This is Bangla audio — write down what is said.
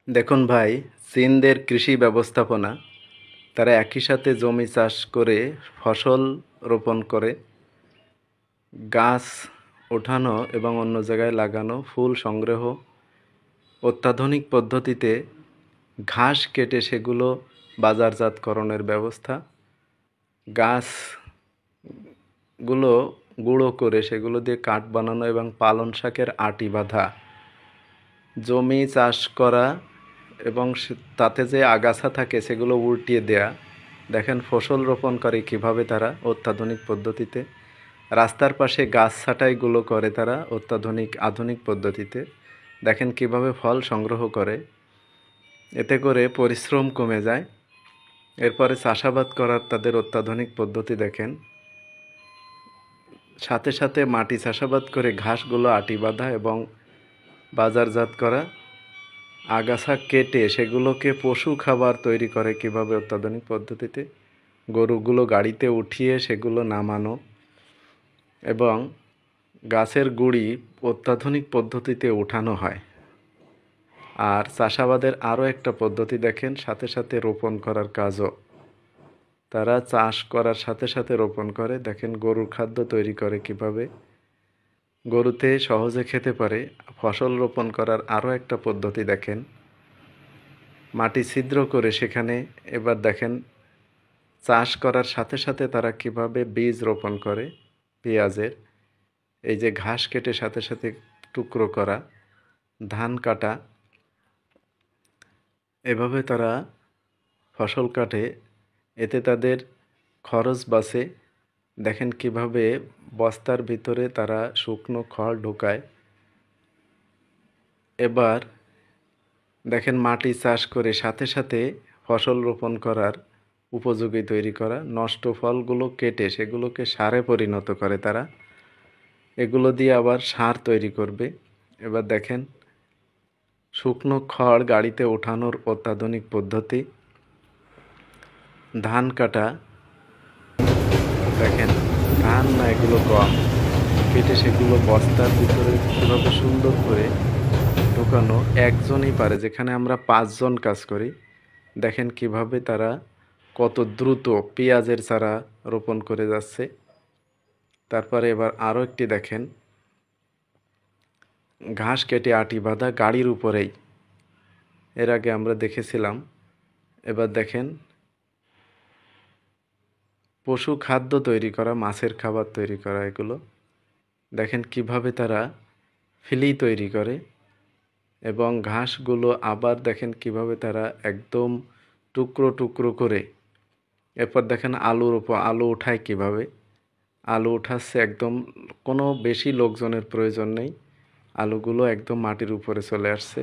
দেখুন ভাই, চীনদের কৃষি ব্যবস্থাপনা, তারা একই সাথে জমি চাষ করে ফসল রোপণ করে, গাছ ওঠানো এবং অন্য জায়গায় লাগানো, ফুল সংগ্রহ, অত্যাধুনিক পদ্ধতিতে ঘাস কেটে সেগুলো বাজারজাতকরণের ব্যবস্থা, গাছগুলো গুঁড়ো করে সেগুলো দিয়ে কাঠ বানানো এবং পালং শাকের আটি বাঁধা, জমি চাষ করা এবং তাতে যে আগাছা থাকে সেগুলো উল্টিয়ে দেয়া। দেখেন ফসল রোপণ করে কিভাবে তারা অত্যাধুনিক পদ্ধতিতে, রাস্তার পাশে গাছ ছাঁটাইগুলো করে তারা আধুনিক পদ্ধতিতে। দেখেন কিভাবে ফল সংগ্রহ করে, এতে করে পরিশ্রম কমে যায়। এরপরে চাষাবাদ করার তাদের অত্যাধুনিক পদ্ধতি দেখেন, সাথে সাথে মাটি চাষাবাদ করে ঘাসগুলো আটি বাঁধা এবং বাজারজাত করা, আগাছা কেটে সেগুলোকে পশু খাবার তৈরি করে কিভাবে অত্যাধুনিক পদ্ধতিতে, গরুগুলো গাড়িতে উঠিয়ে সেগুলো নামানো এবং গাছের গুঁড়ি অত্যাধুনিক পদ্ধতিতে উঠানো হয়। আর চাষাবাদের আরও একটা পদ্ধতি দেখেন, সাথে সাথে রোপণ করার কাজও তারা চাষ করার সাথে সাথে রোপণ করে। দেখেন গরুর খাদ্য তৈরি করে কিভাবে, গরুতে সহজে খেতে পারে। ফসল রোপণ করার আরও একটা পদ্ধতি দেখেন, মাটি ছিদ্র করে সেখানে এবার দেখেন চাষ করার সাথে সাথে তারা কিভাবে বীজ রোপণ করে পেঁয়াজের। এই যে ঘাস কেটে সাথে সাথে টুকরো করা, ধান কাটা, এভাবে তারা ফসল কাটে, এতে তাদের খরচ বাঁচে। দেখেন কিভাবে বস্তার ভিতরে তারা শুকনো খড় ঢোকায়। এবার দেখেন মাটি চাষ করে সাথে সাথে ফসল রোপণ করার উপযোগী তৈরি করা, নষ্ট ফলগুলো কেটে সেগুলোকে সারে পরিণত করে তারা, এগুলো দিয়ে আবার সার তৈরি করবে। এবার দেখেন শুকনো খড় গাড়িতে ওঠানোর অত্যাধুনিক পদ্ধতি, ধান কাটা, দেখেন ধান না এগুলো গম কেটে সেগুলো বস্তার ভিতরে কীভাবে সুন্দর করে ঢোকানো, একজনই পারে, যেখানে আমরা 5 জন কাজ করি। দেখেন কিভাবে তারা কত দ্রুত পেঁয়াজের চারা রোপণ করে যাচ্ছে। তারপরে এবার আরও একটি দেখেন, ঘাস কেটে আটি বাঁধা গাড়ির উপরেই, এর আগে আমরা দেখেছিলাম। এবার দেখেন পশু খাদ্য তৈরি করা, মাছের খাবার তৈরি করা, এগুলো দেখেন কিভাবে তারা ফিলি তৈরি করে এবং ঘাসগুলো আবার দেখেন কিভাবে তারা একদম টুকরো টুকরো করে, এরপর দেখেন আলু উঠায় কিভাবে, আলু উঠাচ্ছে একদম, কোনো বেশি লোকজনের প্রয়োজন নেই, আলুগুলো একদম মাটির উপরে চলে আসছে।